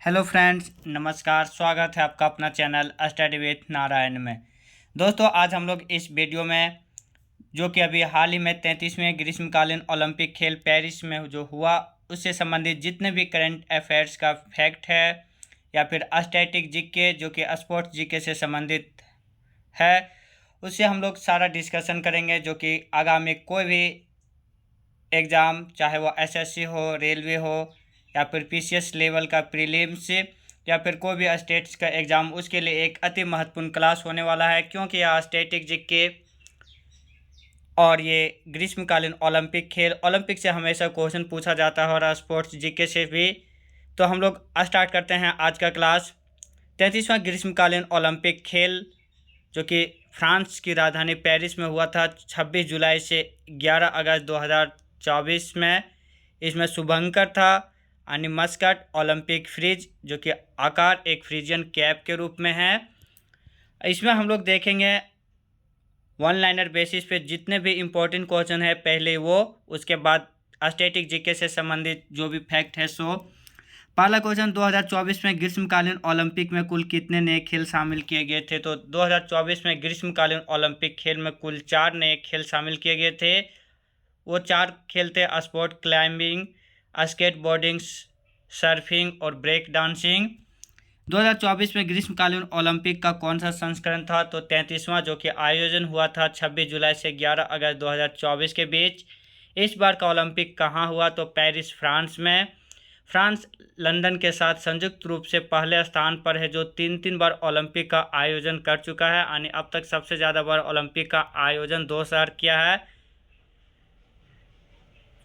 Hello friends, नमस्कार। स्वागत है आपका अपना चैनल स्टडी विथ नारायण में। दोस्तों, आज हम लोग इस वीडियो में जो कि अभी हाल ही में 33वें ग्रीष्मकालीन ओलंपिक खेल पेरिस में जो हुआ उससे संबंधित जितने भी करंट अफेयर्स का फैक्ट है या फिर स्टैटिक जीके जो कि स्पोर्ट्स जीके से संबंधित है, उससे हम लोग सारा डिस्कशन करेंगे। जो कि आगामी कोई भी एग्ज़ाम, चाहे वो एसएससी हो, रेलवे हो या फिर पीसीएस लेवल का प्रीलिम्स या फिर कोई भी स्टेट्स का एग्ज़ाम, उसके लिए एक अति महत्वपूर्ण क्लास होने वाला है। क्योंकि यह स्टैटिक जीके और ये ग्रीष्मकालीन ओलंपिक से हमेशा क्वेश्चन पूछा जाता है और स्पोर्ट्स जीके से भी। तो हम लोग स्टार्ट करते हैं आज का क्लास। 33वां ग्रीष्मकालीन ओलंपिक खेल जो कि फ्रांस की राजधानी पेरिस में हुआ था 26 जुलाई से 11 अगस्त 2024 में। इसमें शुभंकर था, यानी मस्कट ओलंपिक फ्रिज जो कि आकार एक फ्रिजियन कैप के रूप में है। इसमें हम लोग देखेंगे वन लाइनर बेसिस पे जितने भी इम्पोर्टेंट क्वेश्चन है पहले वो, उसके बाद स्टैटिक जीके से संबंधित जो भी फैक्ट है सो। पहला क्वेश्चन, 2024 में ग्रीष्मकालीन ओलंपिक में कुल कितने नए खेल शामिल किए गए थे? तो 2024 में ग्रीष्मकालीन ओलंपिक खेल में कुल 4 नए खेल शामिल किए गए थे। वो 4 खेल थे स्पोर्ट क्लाइंबिंग, स्केटबोर्डिंग, सर्फिंग और ब्रेक डांसिंग। 2024 में ग्रीष्मकालीन ओलंपिक का कौन सा संस्करण था? तो 33वां, जो कि आयोजन हुआ था 26 जुलाई से 11 अगस्त 2024 के बीच। इस बार का ओलंपिक कहाँ हुआ? तो पेरिस, फ्रांस में। फ्रांस लंदन के साथ संयुक्त रूप से पहले स्थान पर है जो 3 बार ओलंपिक का आयोजन कर चुका है, यानी अब तक सबसे ज़्यादा बार ओलंपिक का आयोजन 2 शहर किया है,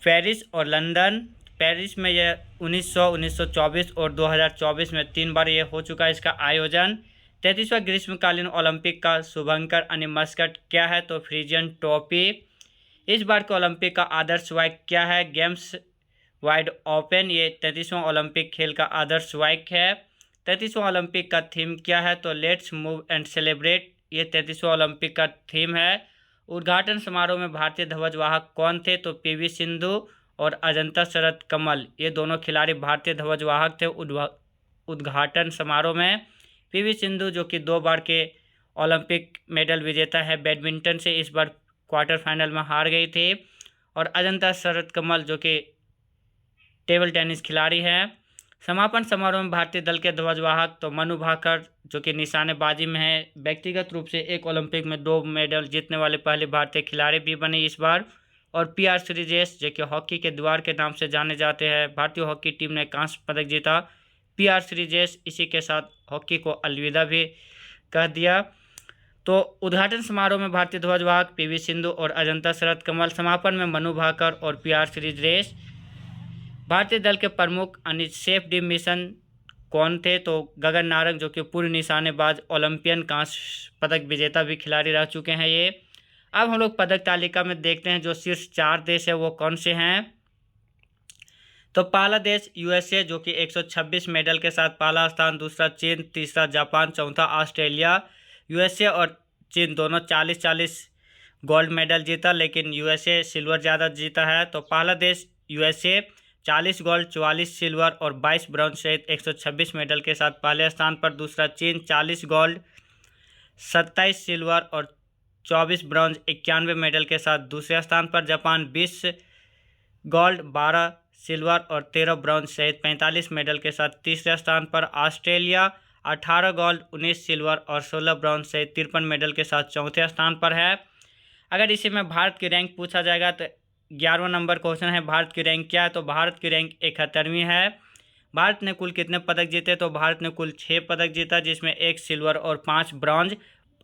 पेरिस और लंदन। पेरिस में यह 1924 और 2024 में 3 बार ये हो चुका है इसका आयोजन। 33वां ग्रीष्मकालीन ओलंपिक का शुभंकर यानी मस्कट क्या है? तो फ्रीजियन टोपी। इस बार के ओलंपिक का आदर्श वाक्य क्या है? Games wide open. ये 33वां ओलंपिक खेल का आदर्श वाक्य है। 33वां ओलंपिक का थीम क्या है? तो लेट्स मूव एंड सेलिब्रेट। ये 33वां ओलंपिक का थीम है। उद्घाटन समारोह में भारतीय ध्वजवाहक कौन थे? तो पीवी सिंधु और अजंता शरत कमल, ये दोनों खिलाड़ी भारतीय ध्वजवाहक थे उद्घाटन समारोह में। पीवी सिंधु जो कि 2 बार के ओलंपिक मेडल विजेता है बैडमिंटन से, इस बार क्वार्टर फाइनल में हार गई थी। और अजंता शरत कमल जो कि टेबल टेनिस खिलाड़ी हैं। समापन समारोह में भारतीय दल के ध्वजवाहक तो मनु भाकर जो कि निशानेबाजी में है, व्यक्तिगत रूप से एक ओलंपिक में 2 मेडल जीतने वाले पहले भारतीय खिलाड़ी भी बने इस बार। और पीआर श्रीजेश जो कि हॉकी के द्वार के नाम से जाने जाते हैं, भारतीय हॉकी टीम ने कांस्य पदक जीता। पीआर श्रीजेश इसी के साथ हॉकी को अलविदा भी कह दिया। तो उद्घाटन समारोह में भारतीय ध्वजवाहक पीवी सिंधु और अजंता शरत कमल, समापन में मनु भाकर और पीआर श्रीजेश। भारतीय दल के प्रमुख यानी सेफ डी मिशन कौन थे? तो गगन नारंग जो कि पूर्व निशानेबाज ओलंपियन कांस्य पदक विजेता भी खिलाड़ी रह चुके हैं ये। अब हम लोग पदक तालिका में देखते हैं जो शीर्ष 4 देश है वो कौन से हैं। तो पहला देश यूएसए जो कि 126 मेडल के साथ पहला स्थान, दूसरा चीन, तीसरा जापान, चौथा ऑस्ट्रेलिया। यूएसए और चीन दोनों 40-40 गोल्ड मेडल जीता, लेकिन यूएसए सिल्वर ज़्यादा जीता है। तो पहला देश यूएसए 40 गोल्ड, 44 सिल्वर और 22 ब्रॉन्ज सहित 126 मेडल के साथ पहले स्थान पर। दूसरा चीन 40 गोल्ड, 27 सिल्वर और 24 ब्रॉन्ज 91 मेडल के साथ दूसरे स्थान पर। जापान 20 गोल्ड, 12 सिल्वर और 13 ब्रॉन्ज सहित 45 मेडल के साथ तीसरे स्थान पर। ऑस्ट्रेलिया 18 गोल्ड, 19 सिल्वर और 16 ब्रॉन्ज सहित 53 मेडल के साथ चौथे स्थान पर है। अगर इसी में भारत की रैंक पूछा जाएगा तो 11वां नंबर क्वेश्चन है, भारत की रैंक क्या है? तो भारत की रैंक 71वीं है। भारत ने कुल कितने पदक जीते? तो भारत ने कुल 6 पदक जीता, जिसमें 1 सिल्वर और 5 ब्रॉन्ज।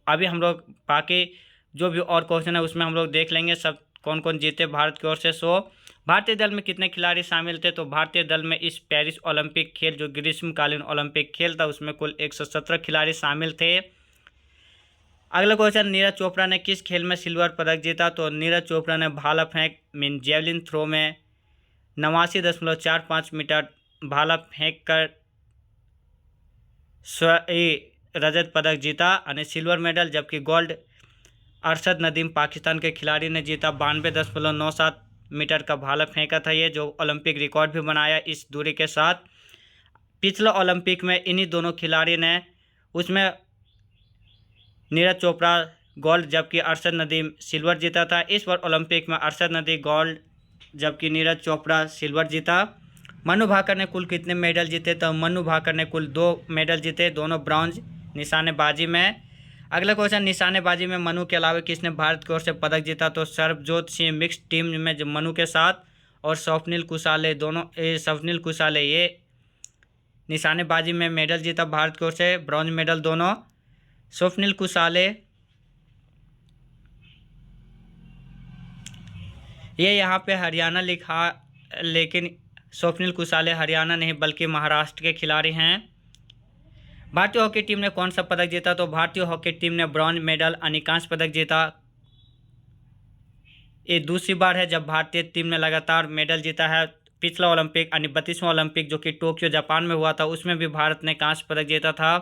अभी हम लोग बाकी जो भी और क्वेश्चन है उसमें हम लोग देख लेंगे सब कौन कौन जीते भारत की ओर से। सो भारतीय दल में कितने खिलाड़ी शामिल थे? तो भारतीय दल में इस पेरिस ओलंपिक खेल जो ग्रीष्मकालीन ओलंपिक खेल था उसमें कुल 117 खिलाड़ी शामिल थे। अगला क्वेश्चन, नीरज चोपड़ा ने किस खेल में सिल्वर पदक जीता? तो नीरज चोपड़ा ने भाला फेंक मीन जेवलिन थ्रो में 89.45 मीटर भाला फेंक कर रजत पदक जीता यानी सिल्वर मेडल, जबकि गोल्ड अरशद नदीम पाकिस्तान के खिलाड़ी ने जीता। 92.97 मीटर का भाला फेंका था ये, जो ओलंपिक रिकॉर्ड भी बनाया इस दूरी के साथ। पिछला ओलंपिक में इन्हीं दोनों खिलाड़ी ने, उसमें नीरज चोपड़ा गोल्ड जबकि अरशद नदीम सिल्वर जीता था। इस बार ओलंपिक में अरशद नदीम गोल्ड जबकि नीरज चोपड़ा सिल्वर जीता। मनु भाकर ने कुल कितने मेडल जीते? तो मनु भाकर ने कुल 2 मेडल जीते, दोनों ब्रॉन्ज निशानेबाजी में। अगला क्वेश्चन, निशानेबाजी में मनु के अलावा किसने भारत की ओर से पदक जीता? तो सरबजोत सिंह मिक्स टीम में जो मनु के साथ, और स्वप्निल कुसाले स्वप्निल कुसाले ये निशानेबाजी में मेडल जीता भारत की ओर से, ब्रॉन्ज मेडल दोनों। स्वप्निल कुसाले ये यहाँ पे हरियाणा लिखा, लेकिन स्वप्निल कुसाले हरियाणा नहीं बल्कि महाराष्ट्र के खिलाड़ी हैं। भारतीय हॉकी टीम ने कौन सा पदक जीता? तो भारतीय हॉकी टीम ने ब्रॉन्ज मेडल यानी कांस्य पदक जीता। ये दूसरी बार है जब भारतीय टीम ने लगातार मेडल जीता है। पिछला ओलंपिक यानी 32वां ओलंपिक जो कि टोक्यो जापान में हुआ था, उसमें भी भारत ने कांस्य पदक जीता था।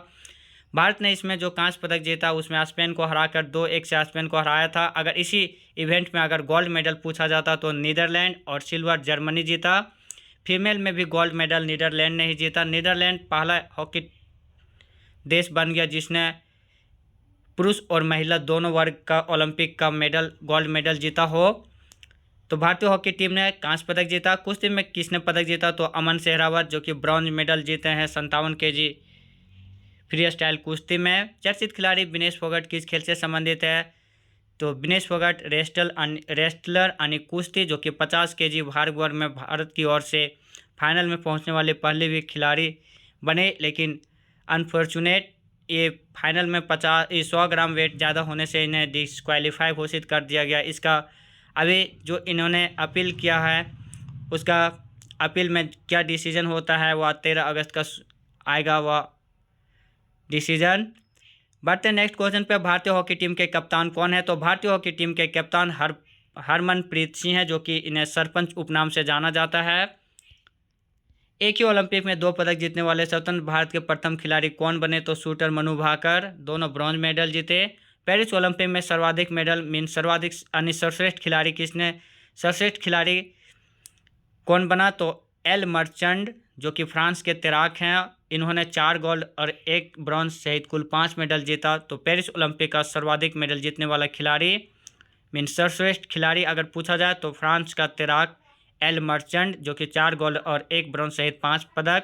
भारत ने इसमें जो कांस्य पदक जीता उसमें स्पेन को हराकर 2-1 से स्पेन को हराया था। अगर इसी इवेंट में अगर गोल्ड मेडल पूछा जाता तो नीदरलैंड, और सिल्वर जर्मनी जीता। फीमेल में भी गोल्ड मेडल नीदरलैंड ने ही जीता। नीदरलैंड पहला हॉकी देश बन गया जिसने पुरुष और महिला दोनों वर्ग का ओलंपिक का मेडल, गोल्ड मेडल जीता हो। तो भारतीय हॉकी टीम ने कांस्य पदक जीता। कुश्ती में किसने पदक जीता? तो अमन सहरावत जो कि ब्रॉन्ज मेडल जीते हैं 57 केजी फ्री स्टाइल कुश्ती में। चर्चित खिलाड़ी विनेश फोगाट किस खेल से संबंधित है? तो विनेश फोगाट रेस्टलर यानी कुश्ती जो कि 50 केजी भार वर्ग में भारत की ओर से फाइनल में पहुंचने वाले पहले भी खिलाड़ी बने, लेकिन अनफॉर्चुनेट ये फाइनल में 100 ग्राम वेट ज़्यादा होने से इन्हें डिस्क्वालीफाई घोषित कर दिया गया। इसका अभी जो इन्होंने अपील किया है, उसका अपील में क्या डिसीजन होता है वह 13 अगस्त का आएगा वह डिसीजन। बढ़ते नेक्स्ट क्वेश्चन पे, भारतीय हॉकी टीम के कप्तान कौन है? तो भारतीय हॉकी टीम के कप्तान हरमनप्रीत सिंह है जो कि इन्हें सरपंच उपनाम से जाना जाता है। एक ही ओलंपिक में 2 पदक जीतने वाले स्वतंत्र भारत के प्रथम खिलाड़ी कौन बने? तो शूटर मनु भाकर, दोनों ब्रॉन्ज मेडल जीते। पेरिस ओलंपिक में सर्वाधिक मेडल सर्वाधिक यानी सर्वश्रेष्ठ खिलाड़ी किसने, सर्वश्रेष्ठ खिलाड़ी कौन बना? तो एल मर्चेंट जो कि फ्रांस के तैराक हैं, इन्होंने 4 गोल्ड और 1 ब्रॉन्ज सहित कुल 5 मेडल जीता। तो पेरिस ओलंपिक का सर्वाधिक मेडल जीतने वाला खिलाड़ी सर्वश्रेष्ठ खिलाड़ी अगर पूछा जाए तो फ्रांस का तैराक एल मर्चेंट जो कि 4 गोल्ड और 1 ब्रॉन्ज सहित 5 पदक।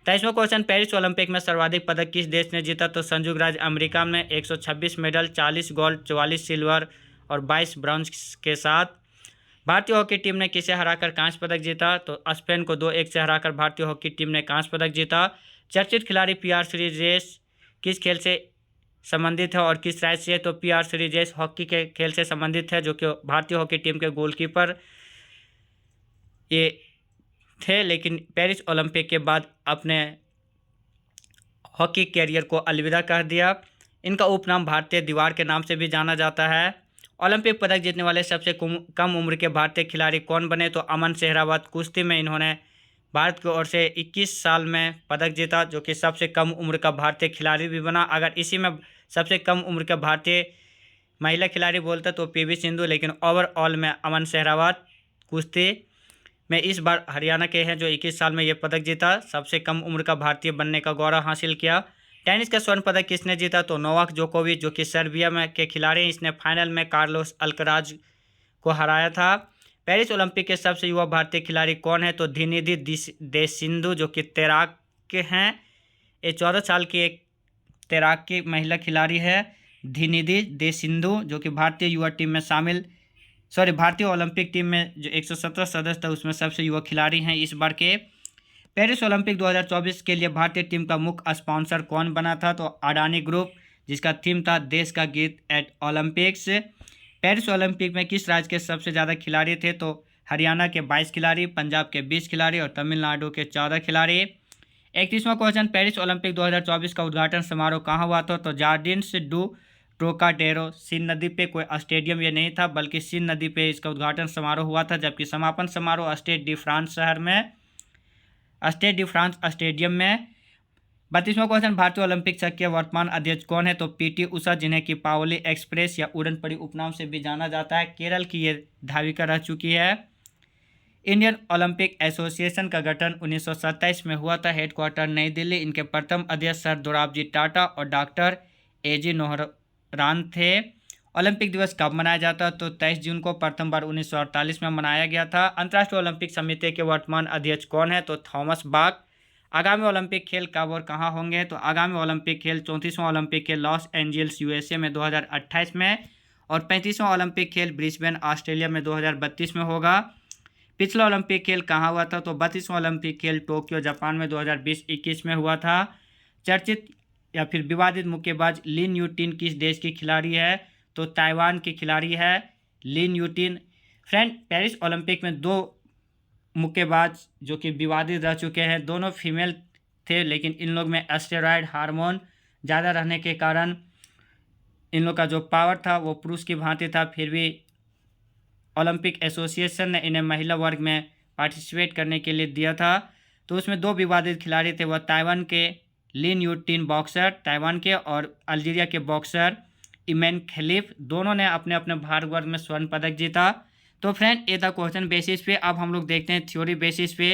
23वां क्वेश्चन, पेरिस ओलंपिक में सर्वाधिक पदक किस देश ने जीता? तो संयुक्त राज्य अमेरिका में 126 मेडल, 40 गोल्ड, 44 सिल्वर और 22 ब्रॉन्ज के साथ। भारतीय हॉकी टीम ने किसे हराकर कांस्य पदक जीता? तो स्पेन को 2-1 से हराकर भारतीय हॉकी टीम ने कांस्य पदक जीता। चर्चित खिलाड़ी पीआर श्रीजेश किस खेल से संबंधित है और किस राज्य से? तो पीआर श्रीजेश हॉकी के खेल से संबंधित है जो कि भारतीय हॉकी टीम के गोलकीपर ये थे, लेकिन पेरिस ओलंपिक के बाद अपने हॉकी कैरियर को अलविदा कर दिया। इनका उपनाम भारतीय दीवार के नाम से भी जाना जाता है। ओलंपिक पदक जीतने वाले सबसे कम उम्र के भारतीय खिलाड़ी कौन बने? तो अमन सहरावत, कुश्ती में इन्होंने भारत की ओर से 21 साल में पदक जीता जो कि सबसे कम उम्र का भारतीय खिलाड़ी भी बना। अगर इसी में सबसे कम उम्र का भारतीय महिला खिलाड़ी बोलता तो पीवी सिंधु, लेकिन ओवरऑल में अमन सहरावत कुश्ती में इस बार हरियाणा के हैं जो 21 साल में ये पदक जीता, सबसे कम उम्र का भारतीय बनने का गौरव हासिल किया। टेनिस का स्वर्ण पदक किसने जीता? तो नोवाक जोकोविच जो कि सर्बिया में के खिलाड़ी हैं, इसने फाइनल में कार्लोस अल्कराज को हराया था। पेरिस ओलंपिक के सबसे युवा भारतीय खिलाड़ी कौन है? तो धिनिधि देसिंधु जो कि तैराक के हैं, ये 14 साल की एक तैराक की महिला खिलाड़ी है धिनिधि देसिंधु जो कि भारतीय युवा टीम में भारतीय ओलंपिक टीम में जो 117 सदस्य था उसमें सबसे युवा खिलाड़ी हैं इस बार के। पेरिस ओलंपिक 2024 के लिए भारतीय टीम का मुख्य स्पॉन्सर कौन बना था? तो अडानी ग्रुप, जिसका थीम था देश का गीत एट ओलंपिक्स। पेरिस ओलंपिक में किस राज्य के सबसे ज़्यादा खिलाड़ी थे? तो हरियाणा के 22 खिलाड़ी, पंजाब के 20 खिलाड़ी और तमिलनाडु के 14 खिलाड़ी। 31वां क्वेश्चन, पेरिस ओलंपिक 2024 का उद्घाटन समारोह कहाँ हुआ था? तो जार्डिन्स डू ट्रोकाडेरो, सीन नदी पे कोई स्टेडियम ये नहीं था बल्कि सीन नदी पे इसका उद्घाटन समारोह हुआ था, जबकि समापन समारोह स्टेड डी फ्रांस स्टेडियम में। 32वां क्वेश्चन, भारतीय ओलंपिक संघ के वर्तमान अध्यक्ष कौन है? तो पीटी उषा, जिन्हें कि पाओली एक्सप्रेस या उड़न पड़ी उपनाम से भी जाना जाता है, केरल की ये धाविका रह चुकी है। इंडियन ओलंपिक एसोसिएशन का गठन 1927 में हुआ था। हेडक्वार्टर नई दिल्ली। इनके प्रथम अध्यक्ष सर दोराबजी टाटा और डॉक्टर एजी नोहरान थे। ओलंपिक दिवस कब मनाया जाता है? तो 23 जून को प्रथम बार 1948 में मनाया गया था। अंतर्राष्ट्रीय ओलंपिक समिति के वर्तमान अध्यक्ष कौन है? तो थॉमस बाक। आगामी ओलंपिक खेल कब और कहाँ होंगे? तो आगामी ओलंपिक खेल 34वां ओलंपिक खेल लॉस एंजल्स यूएसए में 2028 में और 35वां ओलंपिक खेल ब्रिस्बेन ऑस्ट्रेलिया में 2032 में होगा। पिछला ओलंपिक खेल कहाँ हुआ था? तो 32वां ओलंपिक खेल टोक्यो जापान में 2020-21 में हुआ था। चर्चित या फिर विवादित मुक्केबाज लिन यूटिन किस देश की खिलाड़ी है? तो ताइवान की खिलाड़ी है लिन यूटिन। फ्रेंड, पेरिस ओलंपिक में दो मुक्केबाज जो कि विवादित रह चुके हैं, दोनों फीमेल थे, लेकिन इन लोग में एस्टेरॉयड हार्मोन ज़्यादा रहने के कारण इन लोग का जो पावर था वो पुरुष की भांति था। फिर भी ओलंपिक एसोसिएशन ने इन्हें महिला वर्ग में पार्टिसिपेट करने के लिए दिया था। तो उसमें दो विवादित खिलाड़ी थे, वह ताइवान के लिन यूटिन बॉक्सर ताइवान के और अल्जीरिया के बॉक्सर इमैन खलीफ, दोनों ने अपने अपने भार वर्ग में स्वर्ण पदक जीता। तो फ्रेंड, ये था क्वेश्चन बेसिस पे। अब हम लोग देखते हैं थ्योरी बेसिस पे,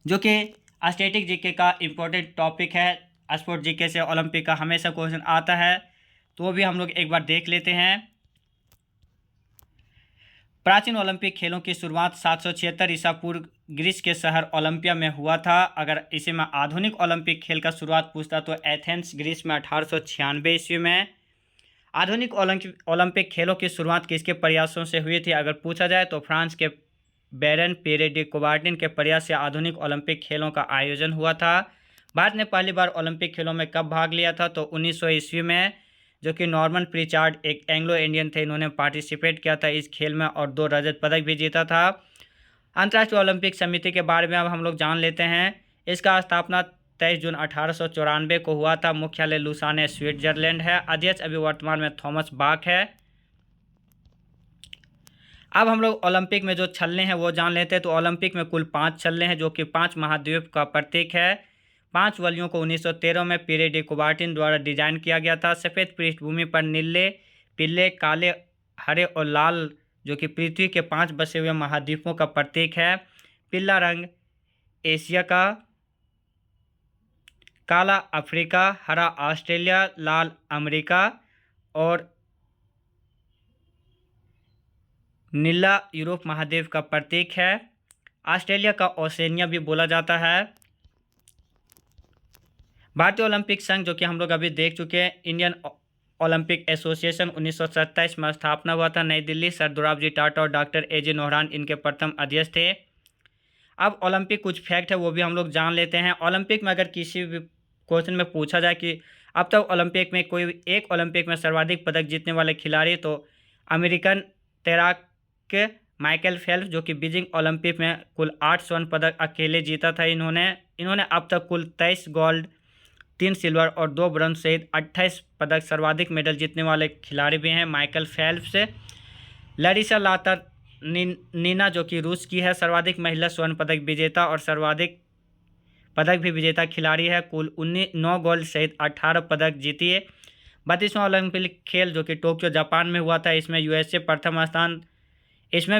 जो कि स्टैटिक जीके का इम्पोर्टेंट टॉपिक है। स्पोर्ट जीके से ओलंपिक का हमेशा क्वेश्चन आता है, तो वो भी हम लोग एक बार देख लेते हैं। प्राचीन ओलंपिक खेलों की शुरुआत 776 ईसा पूर्व ग्रीस के शहर ओलंपिया में हुआ था। अगर इसे मैं आधुनिक ओलंपिक खेल का शुरुआत पूछता तो एथेंस ग्रीस में 1896 ईस्वी में। आधुनिक ओलंपिक खेलों की शुरुआत किसके प्रयासों से हुई थी? अगर पूछा जाए तो फ्रांस के बैरन पियरे डी कुबार्टिन के प्रयास से आधुनिक ओलंपिक खेलों का आयोजन हुआ था। भारत ने पहली बार ओलंपिक खेलों में कब भाग लिया था? तो 1900 ईस्वी में, जो कि नॉर्मन प्रिचार्ड एक एंग्लो इंडियन थे, इन्होंने पार्टिसिपेट किया था इस खेल में और 2 रजत पदक भी जीता था। अंतर्राष्ट्रीय ओलंपिक समिति के बारे में अब हम लोग जान लेते हैं। इसका स्थापना 23 जून 1894 को हुआ था। मुख्यालय लुसाने स्विट्जरलैंड है। अध्यक्ष अभी वर्तमान में थॉमस बाक है। अब हम लोग ओलंपिक में जो छल्ले हैं वो जान लेते हैं। तो ओलंपिक में कुल 5 छल्ले हैं, जो कि 5 महाद्वीप का प्रतीक है। 5 वलियों को 1913 में पियरे डी कुबार्टिन द्वारा डिजाइन किया गया था। सफ़ेद पृष्ठभूमि पर नीले, पीले, काले, हरे और लाल, जो कि पृथ्वी के 5 बसे हुए महाद्वीपों का प्रतीक है। पीला रंग एशिया का, काला अफ्रीका, हरा ऑस्ट्रेलिया, लाल अमेरिका और नीला यूरोप महाद्वीप का प्रतीक है। ऑस्ट्रेलिया का ओसेनिया भी बोला जाता है। भारतीय ओलंपिक संघ, जो कि हम लोग अभी देख चुके हैं, इंडियन ओलंपिक एसोसिएशन 1927 में स्थापना हुआ था नई दिल्ली। सर दोराबजी टाटा और डॉक्टर एजे नोहरान इनके प्रथम अध्यक्ष थे। अब ओलंपिक कुछ फैक्ट है वो भी हम लोग जान लेते हैं। ओलंपिक में अगर किसी भी क्वेश्चन में पूछा जाए कि अब तक ओलंपिक में कोई एक ओलंपिक में सर्वाधिक पदक जीतने वाले खिलाड़ी, तो अमेरिकन तैराक माइकल फेल्प्स, जो कि बीजिंग ओलंपिक में कुल 8 स्वर्ण पदक अकेले जीता था। इन्होंने अब तक कुल 23 गोल्ड, 3 सिल्वर और 2 ब्रॉन्ज सहित 28 पदक, सर्वाधिक मेडल जीतने वाले खिलाड़ी भी हैं माइकल फेल्प्स। लरिसा लातर नीना, जो कि रूस की है, सर्वाधिक महिला स्वर्ण पदक विजेता और सर्वाधिक पदक भी विजेता खिलाड़ी है। कुल 9 गोल्ड सहित 18 पदक जीती है। 32वां ओलंपिक खेल, जो कि टोक्यो जापान में हुआ था, इसमें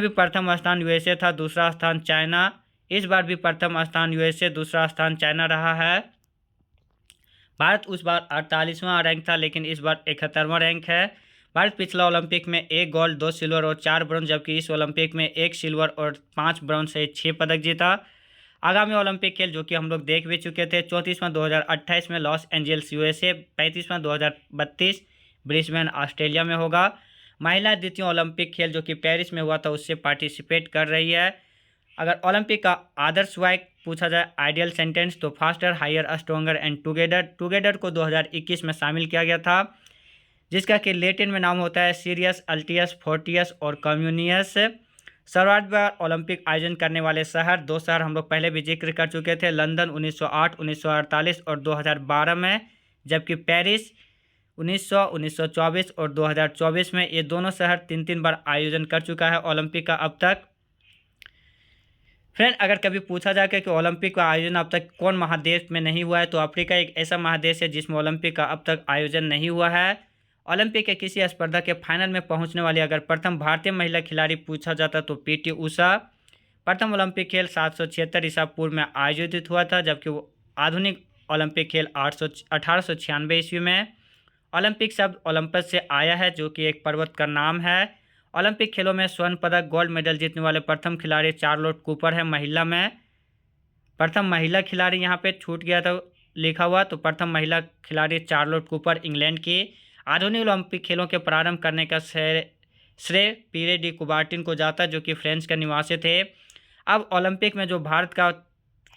भी प्रथम स्थान यूएसए था, दूसरा स्थान चाइना। इस बार भी प्रथम स्थान यूएसए, दूसरा स्थान चाइना रहा है। भारत उस बार 48वां रैंक था, लेकिन इस बार 71वां रैंक है। भारत पिछला ओलंपिक में 1 गोल्ड, 2 सिल्वर और 4 ब्रॉन्ज, जबकि इस ओलंपिक में 1 सिल्वर और 5 ब्रॉन्ज से 6 पदक जीता। आगामी ओलंपिक खेल, जो कि हम लोग देख भी चुके थे, 34वां 2028 में लॉस एंजल्स यूएसए, 35वां 2032 ब्रिस्बेन ऑस्ट्रेलिया में होगा। महिला द्वितीय ओलंपिक खेल, जो कि पेरिस में हुआ था, उससे पार्टिसिपेट कर रही है। अगर ओलंपिक का आदर्श वाक्य पूछा जाए, आइडियल सेंटेंस, तो faster, higher, stronger and together को 2021 में शामिल किया गया था, जिसका कि लैटिन में नाम होता है सीरियस, अल्टियस, फोर्टियस और कम्युनियस। सर्वाधिक बार ओलंपिक आयोजन करने वाले शहर, 2 शहर हम लोग पहले भी जिक्र कर चुके थे, लंदन 1908, 1948 और 2012 में, जबकि पेरिस 1900, 1924 और 2024 में। ये दोनों शहर 3-3 बार आयोजन कर चुका है ओलंपिक का अब तक। फ्रेंड, अगर कभी पूछा जाए कि ओलंपिक का आयोजन अब तक कौन महादेश में नहीं हुआ है, तो अफ्रीका एक ऐसा महादेश है जिसमें ओलंपिक का अब तक आयोजन नहीं हुआ है। ओलंपिक के किसी स्पर्धा के फाइनल में पहुंचने वाली अगर प्रथम भारतीय महिला खिलाड़ी पूछा जाता तो पीटी उषा। प्रथम ओलंपिक खेल 776 ईसा पूर्व में आयोजित हुआ था, जबकि वो आधुनिक ओलंपिक खेल 1896 ईस्वी में। ओलंपिक शब्द ओलंपस से आया है, जो कि एक पर्वत का नाम है। ओलंपिक खेलों में स्वर्ण पदक गोल्ड मेडल जीतने वाले प्रथम खिलाड़ी चार्लोट कूपर है। महिला में प्रथम महिला खिलाड़ी, यहाँ पे छूट गया था लिखा हुआ, तो प्रथम महिला खिलाड़ी चार्लोट कूपर इंग्लैंड की। आधुनिक ओलंपिक खेलों के प्रारंभ करने का श्रेय पीरे डी कुबार्टिन को जाता, जो कि फ्रांस के निवासी थे। अब ओलंपिक में जो भारत का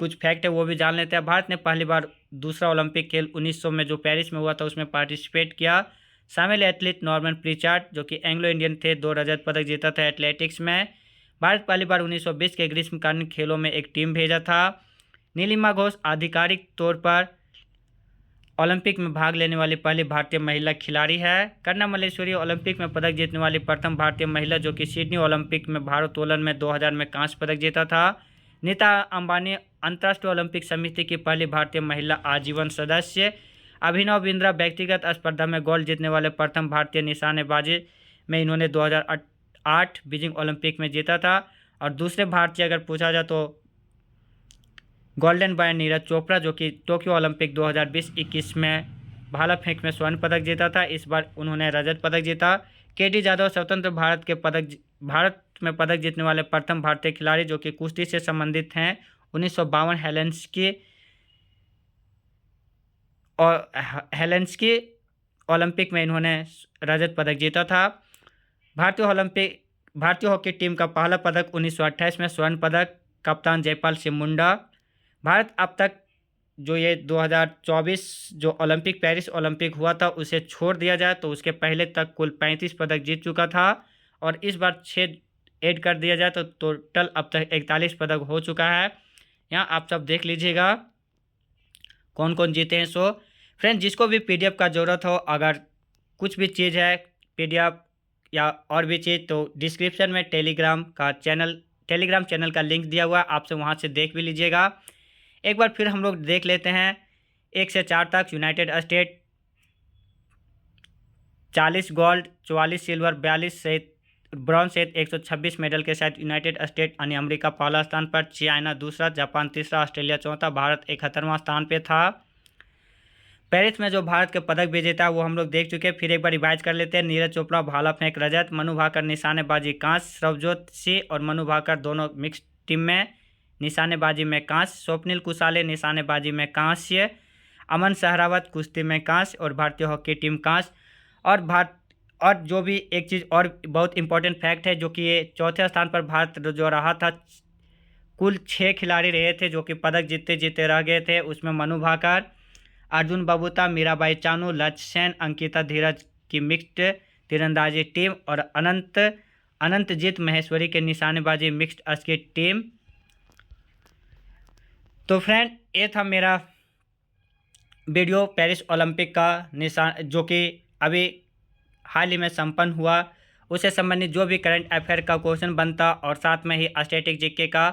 कुछ फैक्ट है वो भी जान लेते हैं। भारत ने पहली बार दूसरा ओलंपिक खेल 1900 में जो पेरिस में हुआ था उसमें पार्टिसिपेट किया। शामिल एथलीट नॉर्मन प्रीचार्ड, जो कि एंग्लो इंडियन थे, 2 रजत पदक जीता था एथलेटिक्स में। भारत पहली बार 1920 के ग्रीष्मकालीन खेलों में एक टीम भेजा था। नीलिमा घोष आधिकारिक तौर पर ओलंपिक में भाग लेने वाली पहली भारतीय महिला खिलाड़ी है। कर्णा मल्लेश्वरी ओलंपिक में पदक जीतने वाली प्रथम भारतीय महिला, जो कि सिडनी ओलंपिक में भारोत्तोलन में 2000 में कांस्य पदक जीता था। नीता अंबानी अंतर्राष्ट्रीय ओलंपिक समिति की पहली भारतीय महिला आजीवन सदस्य। अभिनव बिंद्रा व्यक्तिगत स्पर्धा में गोल्ड जीतने वाले प्रथम भारतीय निशानेबाजी में इन्होंने 2008 बीजिंग ओलंपिक में जीता था। और दूसरे भारतीय अगर पूछा जाए तो गोल्डन बॉय नीरज चोपड़ा, जो कि टोक्यो ओलंपिक 2020-21 में भाला फेंक में स्वर्ण पदक जीता था। इस बार उन्होंने रजत पदक जीता। केडी जाधव स्वतंत्र भारत में पदक जीतने वाले प्रथम भारतीय खिलाड़ी, जो कि कुश्ती से संबंधित हैं। 1952 हेलेंस्की ओलंपिक में इन्होंने रजत पदक जीता था। भारतीय हॉकी टीम का पहला पदक 1928 में स्वर्ण पदक, कप्तान जयपाल सिंह मुंडा। भारत अब तक जो ये 2024 जो पेरिस ओलंपिक हुआ था उसे छोड़ दिया जाए तो उसके पहले तक कुल 35 पदक जीत चुका था, और इस बार 6 ऐड कर दिया जाए तो टोटल अब तक 41 पदक हो चुका है। यहाँ आप सब देख लीजिएगा कौन कौन जीते हैं। सो फ्रेंड्स, जिसको भी PDF का ज़रूरत हो, अगर कुछ भी चीज़ है PDF या और भी चीज़, तो डिस्क्रिप्शन में टेलीग्राम चैनल का लिंक दिया हुआ है, आपसे वहाँ से देख भी लीजिएगा। एक बार फिर हम लोग देख लेते हैं 1 से 4 तक। यूनाइटेड स्टेट 40 गोल्ड, 44 सिल्वर, 42 सहित ब्रॉन्ज सहित 126 मेडल के साथ यूनाइटेड स्टेट यानी अमेरिका पहला स्थान पर, चाइना दूसरा, जापान तीसरा, ऑस्ट्रेलिया चौथा, भारत 71वां स्थान पे था। पेरिस में जो भारत के पदक विजेता वो हम लोग देख चुके हैं, फिर एक बार रिवाइज कर लेते हैं। नीरज चोपड़ा भाला फेंक रजत, मनु भाकर निशानेबाजी कांस्य, सरबजोत सिंह और मनु भाकर दोनों मिक्स टीम में निशानेबाजी में कांस्य, स्वप्निल कुशाले निशानेबाजी में कांस्य, अमन सहरावत कुश्ती में कांस्य और भारतीय हॉकी टीम कांस्य। और जो भी एक चीज़ और बहुत इंपॉर्टेंट फैक्ट है, जो कि ये चौथे स्थान पर भारत जो रहा था, कुल 6 खिलाड़ी रहे थे जो कि पदक जीतते जीतते रह गए थे। उसमें मनु भाकर, अर्जुन बबूता, मीराबाई चानू, लक्ष्य सेन, अंकिता धीरज की मिक्स्ड तीरंदाजी टीम और अनंतजीत महेश्वरी के निशानेबाजी मिक्स्ड स्कीट टीम। तो फ्रेंड, ये था मेरा वीडियो पेरिस ओलंपिक का निशान, जो कि अभी हाल ही में संपन्न हुआ, उससे संबंधित जो भी करंट अफेयर का क्वेश्चन बनता और साथ में ही स्टैटिक जीके का।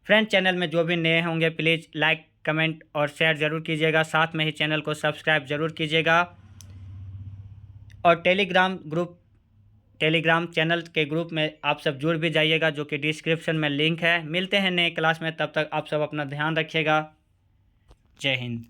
फ्रेंड, चैनल में जो भी नए होंगे प्लीज़ लाइक कमेंट और शेयर ज़रूर कीजिएगा, साथ में ही चैनल को सब्सक्राइब ज़रूर कीजिएगा। और टेलीग्राम चैनल के ग्रुप में आप सब जुड़ भी जाइएगा, जो कि डिस्क्रिप्शन में लिंक है। मिलते हैं नए क्लास में, तब तक आप सब अपना ध्यान रखिएगा। जय हिंद।